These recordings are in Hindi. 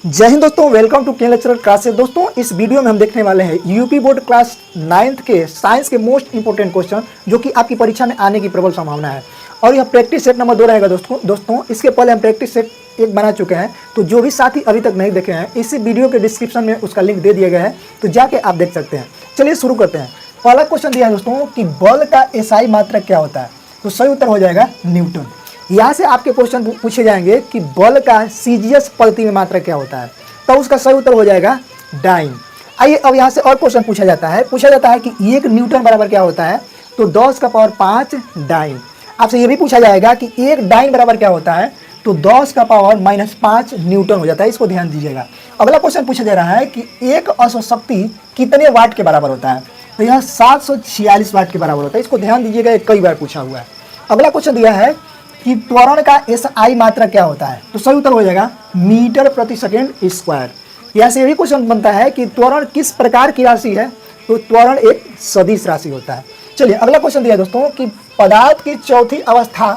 जय हिंद दोस्तों, वेलकम टू के लेक्चरर क्लासेस। दोस्तों इस वीडियो में हम देखने वाले हैं यूपी बोर्ड क्लास 9th के साइंस के मोस्ट इंपोर्टेंट क्वेश्चन जो कि आपकी परीक्षा में आने की प्रबल संभावना है। और यह प्रैक्टिस सेट नंबर 2 रहेगा दोस्तों इसके पहले हम प्रैक्टिस सेट 1 बना चुके हैं, तो जो भी साथी अभी तक नहीं देखे हैं इसी वीडियो के डिस्क्रिप्शन में उसका लिंक दे दिया गया है, तो जाके आप देख सकते हैं। चलिए शुरू करते हैं। पहला क्वेश्चन दिया है दोस्तों कि बल का एसआई मात्रक क्या होता है, तो सही उत्तर हो जाएगा न्यूटन। यहाँ से आपके क्वेश्चन पूछे जाएंगे कि बल का सीजीएस पद्धति में मात्रक क्या होता है, तो उसका सही उत्तर हो जाएगा डाइन। आइए अब यहाँ से और क्वेश्चन पूछा जाता है कि 1 न्यूटन बराबर क्या होता है, तो 10 का पावर 5 डाइन। आपसे ये भी पूछा जाएगा कि 1 डाइन बराबर क्या होता है, तो 10 का पावर -5 न्यूटन हो जाता है। इसको ध्यान दीजिएगा। अगला क्वेश्चन पूछा जा रहा है कि एक अश्व शक्ति कितने वाट के बराबर होता है, तो यह 746 वाट के बराबर होता है। इसको ध्यान दीजिएगा, ये कई बार पूछा हुआ है। अगला क्वेश्चन दिया है कि त्वरण का एसआई मात्रक क्या होता है, तो सही उत्तर हो जाएगा मीटर प्रति सेकेंड स्क्वायर। यहाँ से ये भी क्वेश्चन बनता है कि त्वरण किस प्रकार की राशि है, तो त्वरण एक सदिश राशि होता है। चलिए अगला क्वेश्चन दिया है दोस्तों कि पदार्थ की चौथी अवस्था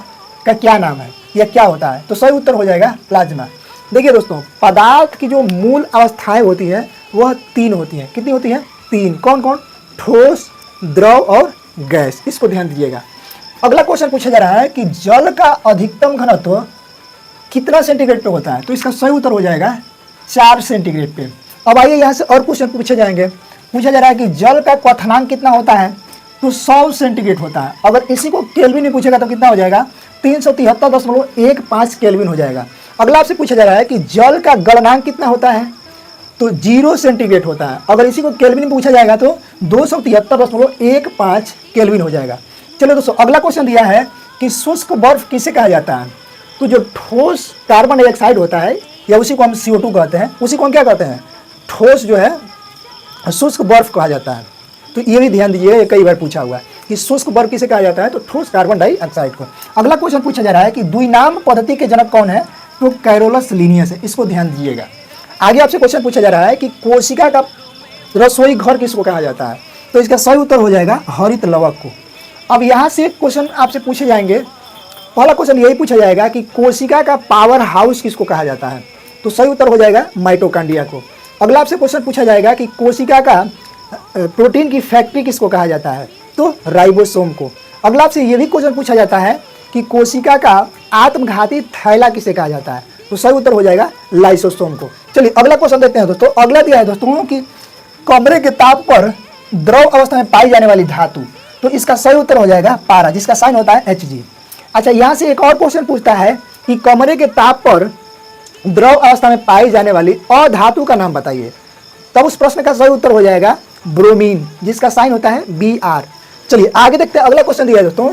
का क्या नाम है, यह क्या होता है, तो सही उत्तर हो जाएगा प्लाज्मा। देखिए दोस्तों, पदार्थ की जो मूल अवस्थाएं होती हैं वह 3 होती हैं। कितनी होती हैं? 3। कौन कौन? ठोस, द्रव और गैस। इसको ध्यान दीजिएगा। अगला क्वेश्चन पूछा जा रहा है कि जल का अधिकतम घनत्व कितना सेंटीग्रेड पे होता है, तो इसका सही उत्तर हो जाएगा 4 सेंटीग्रेड पे। अब आइए यहाँ से और क्वेश्चन पूछे जाएंगे। पूछा जा रहा है कि जल का क्वथनांक कितना होता है, तो 100 सेंटीग्रेड होता है। अगर इसी को केल्विन में पूछेगा तो कितना हो जाएगा, 373.15 केल्विन हो जाएगा। अगला आपसे पूछा जा रहा है कि जल का गलनांक कितना होता है, तो 0 सेंटीग्रेड होता है। अगर इसी को केल्विन में पूछा जाएगा तो 273.15 केल्विन हो जाएगा। चलो दोस्तों अगला क्वेश्चन दिया है कि शुष्क बर्फ किसे कहा जाता है, तो जो ठोस कार्बन डाइऑक्साइड होता है या उसी को हम CO2 कहते हैं, उसी को हम क्या कहते हैं, ठोस जो है शुष्क बर्फ कहा जाता है। तो ये भी ध्यान दीजिएगा, ये कई बार पूछा हुआ है कि शुष्क बर्फ किसे कहा जाता है, तो ठोस कार्बन डाइऑक्साइड को। अगला क्वेश्चन पूछा जा रहा है कि द्विनाम पद्धति के जनक कौन है, तो कैरोलस लीनियस है। इसको ध्यान दीजिएगा। आगे आपसे क्वेश्चन पूछा जा रहा है कि कोशिका का रसोई घर किसको कहा जाता है, तो इसका सही उत्तर हो जाएगा हरित लवक को। अब यहाँ से एक क्वेश्चन आपसे पूछे जाएंगे। पहला क्वेश्चन यही पूछा जाएगा कि कोशिका का पावर हाउस किसको कहा जाता है, तो सही उत्तर हो जाएगा माइटोकॉन्ड्रिया को। अगला आपसे क्वेश्चन पूछा जाएगा कि कोशिका का प्रोटीन की फैक्ट्री किसको कहा जाता है, तो राइबोसोम को। अगला आपसे ये भी क्वेश्चन पूछा जाता है कि कोशिका का आत्मघाती थैला किसे कहा जाता है, तो सही उत्तर हो जाएगा लाइसोसोम को। चलिए अगला क्वेश्चन देखते हैं दोस्तों। अगला दिया है दोस्तों कि कमरे के ताप पर द्रव अवस्था में पाई जाने वाली धातु, तो इसका सही उत्तर हो जाएगा पारा, जिसका साइन होता है Hg। अच्छा, यहाँ से एक और क्वेश्चन पूछता है कि कमरे के ताप पर द्रव अवस्था में पाई जाने वाली अधातु का नाम बताइए, तब उस प्रश्न का सही उत्तर हो जाएगा ब्रोमीन, जिसका साइन होता है Br। चलिए आगे देखते हैं। अगला क्वेश्चन दिया है दोस्तों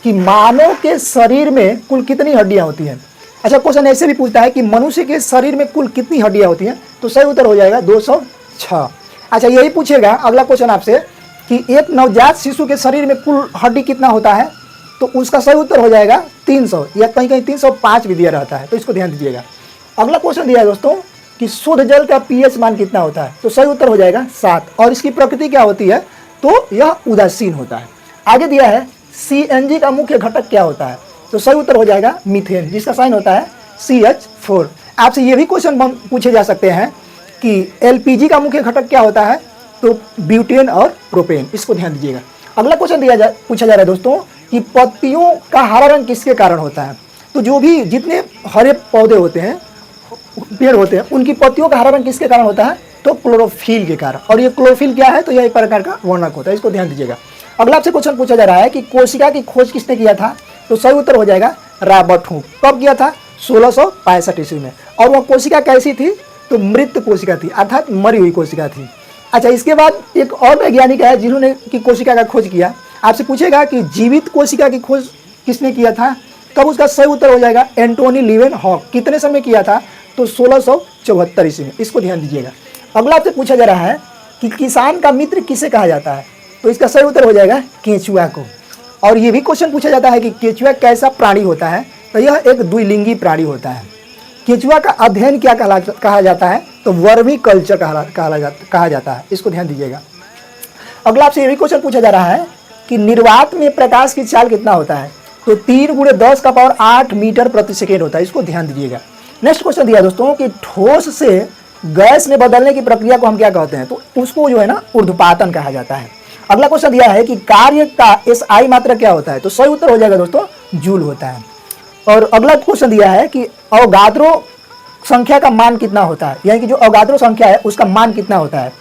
कि मानव के शरीर में कुल कितनी हड्डियां होती हैं। अच्छा, क्वेश्चन ऐसे भी पूछता है कि मनुष्य के शरीर में कुल कितनी हड्डियां होती हैं, तो सही उत्तर हो जाएगा 206। अच्छा, यही पूछेगा अगला क्वेश्चन आपसे कि एक नवजात शिशु के शरीर में कुल हड्डी कितना होता है, तो उसका सही उत्तर हो जाएगा 300 या कहीं कहीं 305 भी दिया रहता है, तो इसको ध्यान दीजिएगा। अगला क्वेश्चन दिया है दोस्तों कि शुद्ध जल का pH मान कितना होता है, तो सही उत्तर हो जाएगा 7। और इसकी प्रकृति क्या होती है, तो यह उदासीन होता है। आगे दिया है CNG का मुख्य घटक क्या होता है, तो सही उत्तर हो जाएगा मीथेन, जिसका साइन होता है CH4। आपसे ये भी क्वेश्चन पूछे जा सकते हैं कि LPG का मुख्य घटक क्या होता है, तो ब्यूटेन और प्रोपेन। इसको ध्यान दीजिएगा। अगला क्वेश्चन पूछा जा रहा है दोस्तों कि पत्तियों का हरा रंग किसके कारण होता है, तो जो भी जितने हरे पौधे होते हैं, पेड़ होते हैं, उनकी पत्तियों का हरा रंग किसके कारण होता है, तो क्लोरोफिल के कारण। और ये क्लोरोफिल क्या है, तो यह एक प्रकार का वर्णक होता है। इसको ध्यान दीजिएगा। अगला आपसे क्वेश्चन पूछा जा रहा है कि कोशिका की खोज किसने किया था, तो सही उत्तर हो जाएगा रॉबर्ट हुक। कब किया था, 1665 ईस्वी में। और वह कोशिका कैसी थी, तो मृत कोशिका थी, अर्थात मरी हुई कोशिका थी। अच्छा, इसके बाद एक और वैज्ञानिक है जिन्होंने की कोशिका का खोज किया। आपसे पूछेगा कि जीवित कोशिका की खोज किसने किया था, तब उसका सही उत्तर हो जाएगा एंटोनी लीवेनहॉक। कितने समय किया था, तो 1674 ईस्वी में। इसको ध्यान दीजिएगा। अगला आपसे पूछा जा रहा है कि किसान का मित्र किसे कहा जाता है, तो इसका सही उत्तर हो जाएगा केंचुआ को। और ये भी क्वेश्चन पूछा जाता है कि केंचुआ कैसा प्राणी होता है, तो यह एक द्विलिंगी प्राणी होता है। केंचुआ का अध्ययन क्या कहा जाता है, तो वर्मी कल्चर कहा जाता है। इसको ध्यान दीजिएगा। अगला आपसे ये भी क्वेश्चन पूछा जा रहा है कि निर्वात में प्रकाश की चाल कितना होता है, तो 3 × 10⁸ मीटर प्रति सेकेंड होता है। इसको ध्यान दीजिएगा। नेक्स्ट क्वेश्चन दिया दोस्तों कि ठोस से गैस में बदलने की प्रक्रिया को हम क्या कहते हैं, तो उसको जो है ना ऊर्ध्वपातन कहा जाता है। अगला क्वेश्चन दिया है कि कार्य का SI मात्रक क्या होता है, तो सही उत्तर हो जाएगा दोस्तों जूल होता है। और अगला क्वेश्चन दिया है कि अवगाद्रो संख्या का मान कितना होता है, यानी कि जो अवगाद्रो संख्या है उसका मान कितना होता है,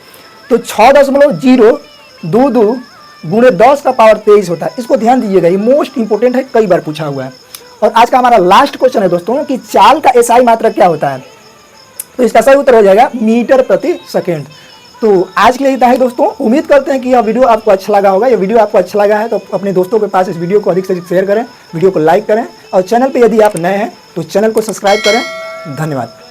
तो 6.022 गुणे 10 का पावर 23 होता है। इसको ध्यान दीजिएगा, ये मोस्ट इंपोर्टेंट है, कई बार पूछा हुआ है। और आज का हमारा लास्ट क्वेश्चन है दोस्तों कि चाल का SI मात्रक क्या होता है, तो इसका सही उत्तर हो जाएगा मीटर प्रति सेकेंड। तो आज के लिए इतना ही दोस्तों, उम्मीद करते हैं कि यह वीडियो आपको अच्छा लगा होगा। यह वीडियो आपको अच्छा लगा है तो अपने दोस्तों के पास इस वीडियो को अधिक से अधिक शेयर करें, वीडियो को लाइक करें, और चैनल पे यदि आप नए हैं तो चैनल को सब्सक्राइब करें। धन्यवाद।